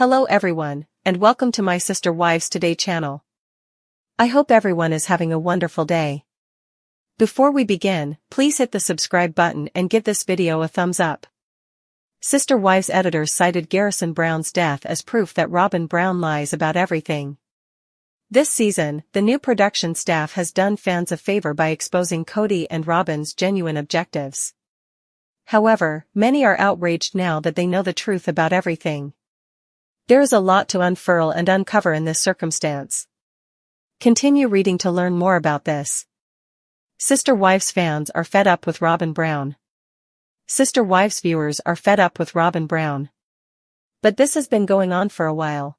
Hello everyone, and welcome to my Sister Wives Today channel. I hope everyone is having a wonderful day. Before we begin, please hit the subscribe button and give this video a thumbs up. Sister Wives editors cited Garrison Brown's death as proof that Robyn Brown lies about everything. This season, the new production staff has done fans a favor by exposing Kody and Robyn's genuine objectives. However, many are outraged now that they know the truth about everything. There is a lot to unfurl and uncover in this circumstance. Continue reading to learn more about this. Sister Wives fans are fed up with Robyn Brown. Sister Wives viewers are fed up with Robyn Brown. But this has been going on for a while.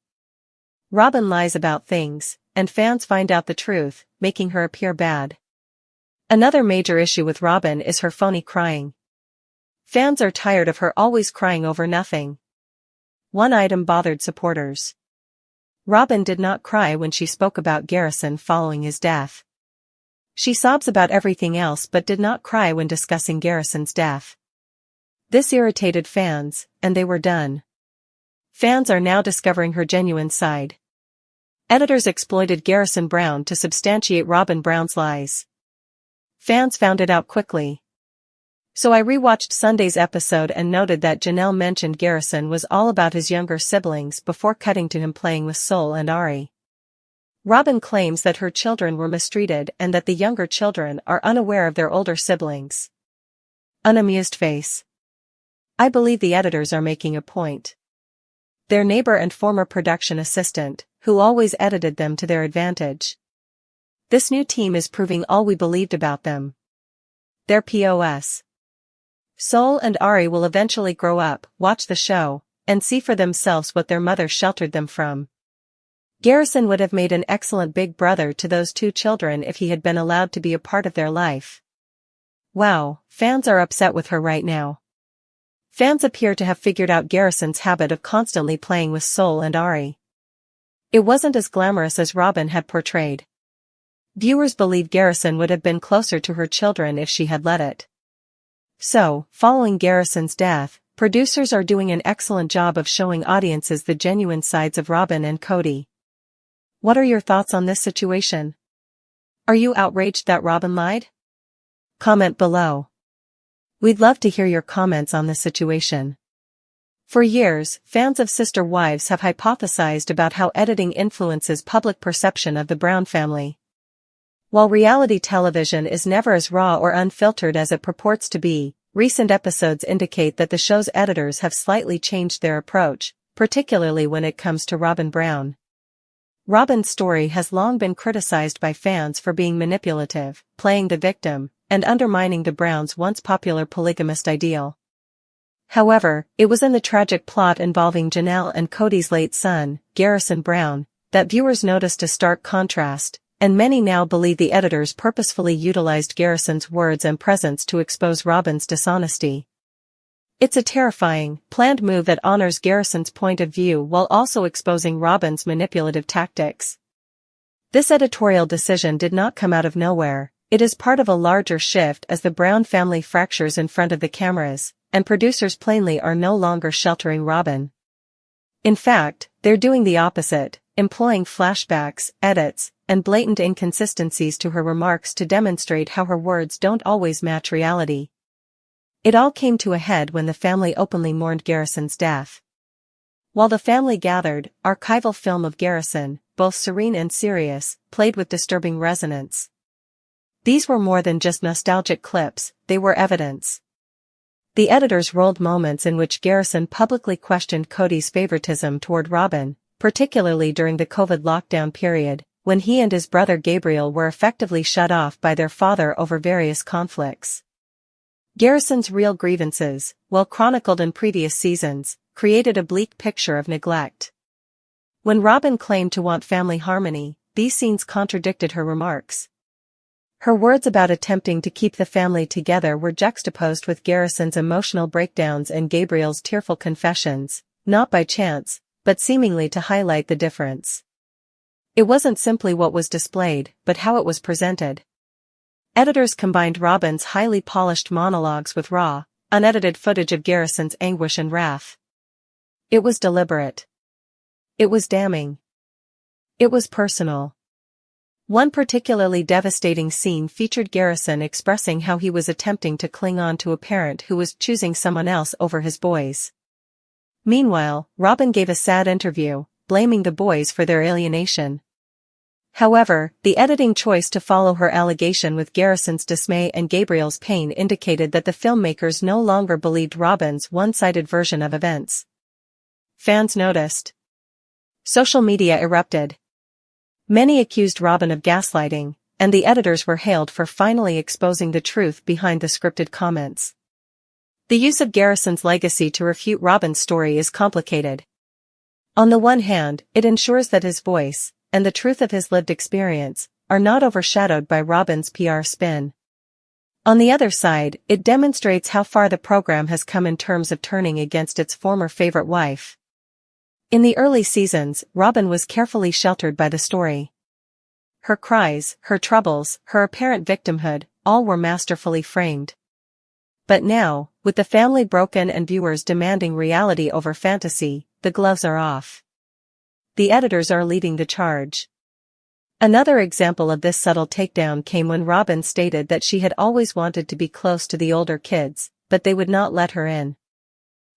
Robyn lies about things, and fans find out the truth, making her appear bad. Another major issue with Robyn is her phony crying. Fans are tired of her always crying over nothing. One item bothered supporters. Robyn did not cry when she spoke about Garrison following his death. She sobs about everything else but did not cry when discussing Garrison's death. This irritated fans, and they were done. Fans are now discovering her genuine side. Editors exploited Garrison Brown to substantiate Robyn Brown's lies. Fans found it out quickly. So I rewatched Sunday's episode and noted that Janelle mentioned Garrison was all about his younger siblings before cutting to him playing with Sol and Ari. Robyn claims that her children were mistreated and that the younger children are unaware of their older siblings. Unamused face. I believe the editors are making a point. Their neighbor and former production assistant, who always edited them to their advantage. This new team is proving all we believed about them. Their POS. Sol and Ari will eventually grow up, watch the show, and see for themselves what their mother sheltered them from. Garrison would have made an excellent big brother to those two children if he had been allowed to be a part of their life. Wow, fans are upset with her right now. Fans appear to have figured out Garrison's habit of constantly playing with Sol and Ari. It wasn't as glamorous as Robyn had portrayed. Viewers believe Garrison would have been closer to her children if she had let it. So, following Garrison's death, producers are doing an excellent job of showing audiences the genuine sides of Robyn and Kody. What are your thoughts on this situation? Are you outraged that Robyn lied? Comment below. We'd love to hear your comments on this situation. For years, fans of Sister Wives have hypothesized about how editing influences public perception of the Brown family. While reality television is never as raw or unfiltered as it purports to be, recent episodes indicate that the show's editors have slightly changed their approach, particularly when it comes to Robyn Brown. Robyn's story has long been criticized by fans for being manipulative, playing the victim, and undermining the Browns' once popular polygamist ideal. However, it was in the tragic plot involving Janelle and Kody's late son, Garrison Brown, that viewers noticed a stark contrast. And many now believe the editors purposefully utilized Garrison's words and presence to expose Robyn's dishonesty. It's a terrifying, planned move that honors Garrison's point of view while also exposing Robyn's manipulative tactics. This editorial decision did not come out of nowhere, it is part of a larger shift as the Brown family fractures in front of the cameras, and producers plainly are no longer sheltering Robyn. In fact, they're doing the opposite, employing flashbacks, edits, and blatant inconsistencies to her remarks to demonstrate how her words don't always match reality. It all came to a head when the family openly mourned Garrison's death. While the family gathered, archival film of Garrison, both serene and serious, played with disturbing resonance. These were more than just nostalgic clips, they were evidence. The editors rolled moments in which Garrison publicly questioned Kody's favoritism toward Robyn, particularly during the COVID lockdown period, when he and his brother Gabriel were effectively shut off by their father over various conflicts. Garrison's real grievances, well chronicled in previous seasons, created a bleak picture of neglect. When Robyn claimed to want family harmony, these scenes contradicted her remarks. Her words about attempting to keep the family together were juxtaposed with Garrison's emotional breakdowns and Gabriel's tearful confessions, not by chance, but seemingly to highlight the difference. It wasn't simply what was displayed, but how it was presented. Editors combined Robyn's highly polished monologues with raw, unedited footage of Garrison's anguish and wrath. It was deliberate. It was damning. It was personal. One particularly devastating scene featured Garrison expressing how he was attempting to cling on to a parent who was choosing someone else over his boys. Meanwhile, Robyn gave a sad interview, blaming the boys for their alienation. However, the editing choice to follow her allegation with Garrison's dismay and Gabriel's pain indicated that the filmmakers no longer believed Robyn's one-sided version of events. Fans noticed. Social media erupted. Many accused Robyn of gaslighting, and the editors were hailed for finally exposing the truth behind the scripted comments. The use of Garrison's legacy to refute Robyn's story is complicated. On the one hand, it ensures that his voice, and the truth of his lived experience, are not overshadowed by Robyn's PR spin. On the other side, it demonstrates how far the program has come in terms of turning against its former favorite wife. In the early seasons, Robyn was carefully sheltered by the story. Her cries, her troubles, her apparent victimhood, all were masterfully framed. But now, with the family broken and viewers demanding reality over fantasy, the gloves are off. The editors are leading the charge. Another example of this subtle takedown came when Robyn stated that she had always wanted to be close to the older kids, but they would not let her in.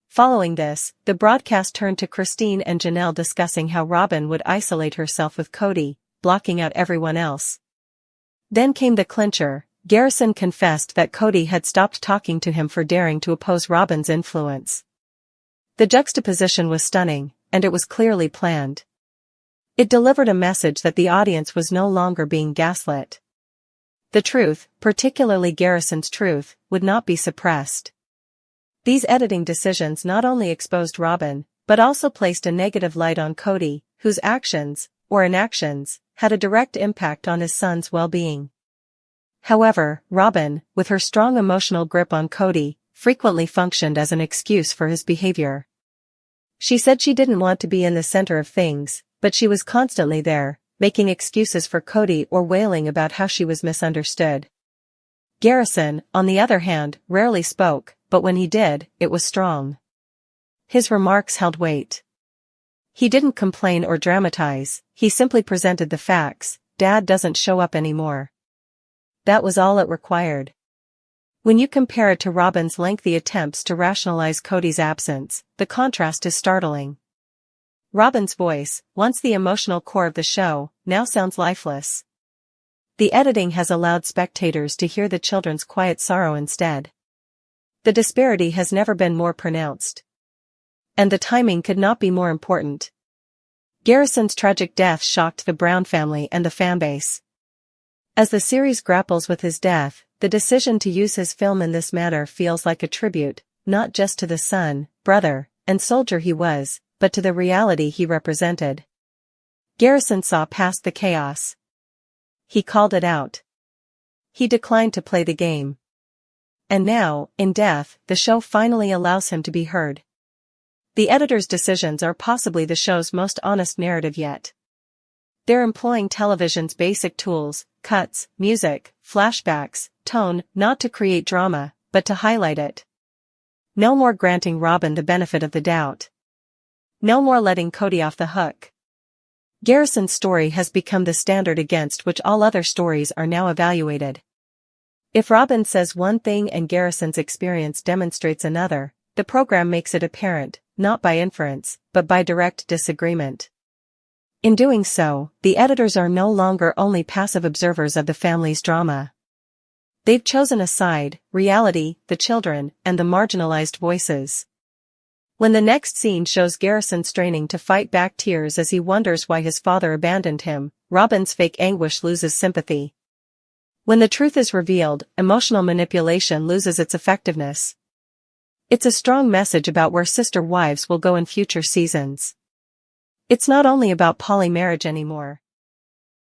Following this, the broadcast turned to Christine and Janelle discussing how Robyn would isolate herself with Cody, blocking out everyone else. Then came the clincher. Garrison confessed that Cody had stopped talking to him for daring to oppose Robyn's influence. The juxtaposition was stunning, and it was clearly planned. It delivered a message that the audience was no longer being gaslit. The truth, particularly Garrison's truth, would not be suppressed. These editing decisions not only exposed Robyn, but also placed a negative light on Cody, whose actions, or inactions, had a direct impact on his son's well-being. However, Robyn, with her strong emotional grip on Cody, frequently functioned as an excuse for his behavior. She said she didn't want to be in the center of things, but she was constantly there, making excuses for Cody or wailing about how she was misunderstood. Garrison, on the other hand, rarely spoke, but when he did, it was strong. His remarks held weight. He didn't complain or dramatize, he simply presented the facts. Dad doesn't show up anymore. That was all it required. When you compare it to Robyn's lengthy attempts to rationalize Cody's absence, the contrast is startling. Robyn's voice, once the emotional core of the show, now sounds lifeless. The editing has allowed spectators to hear the children's quiet sorrow instead. The disparity has never been more pronounced. And the timing could not be more important. Garrison's tragic death shocked the Brown family and the fanbase. As the series grapples with his death, the decision to use his film in this manner feels like a tribute, not just to the son, brother, and soldier he was, but to the reality he represented. Garrison saw past the chaos. He called it out. He declined to play the game. And now, in death, the show finally allows him to be heard. The editor's decisions are possibly the show's most honest narrative yet. They're employing television's basic tools, cuts, music, flashbacks, tone, not to create drama, but to highlight it. No more granting Robyn the benefit of the doubt. No more letting Cody off the hook. Garrison's story has become the standard against which all other stories are now evaluated. If Robyn says one thing and Garrison's experience demonstrates another, the program makes it apparent, not by inference, but by direct disagreement. In doing so, the editors are no longer only passive observers of the family's drama. They've chosen a side: reality, the children, and the marginalized voices. When the next scene shows Garrison straining to fight back tears as he wonders why his father abandoned him, Robyn's fake anguish loses sympathy. When the truth is revealed, emotional manipulation loses its effectiveness. It's a strong message about where sister wives will go in future seasons. It's not only about polymarriage anymore.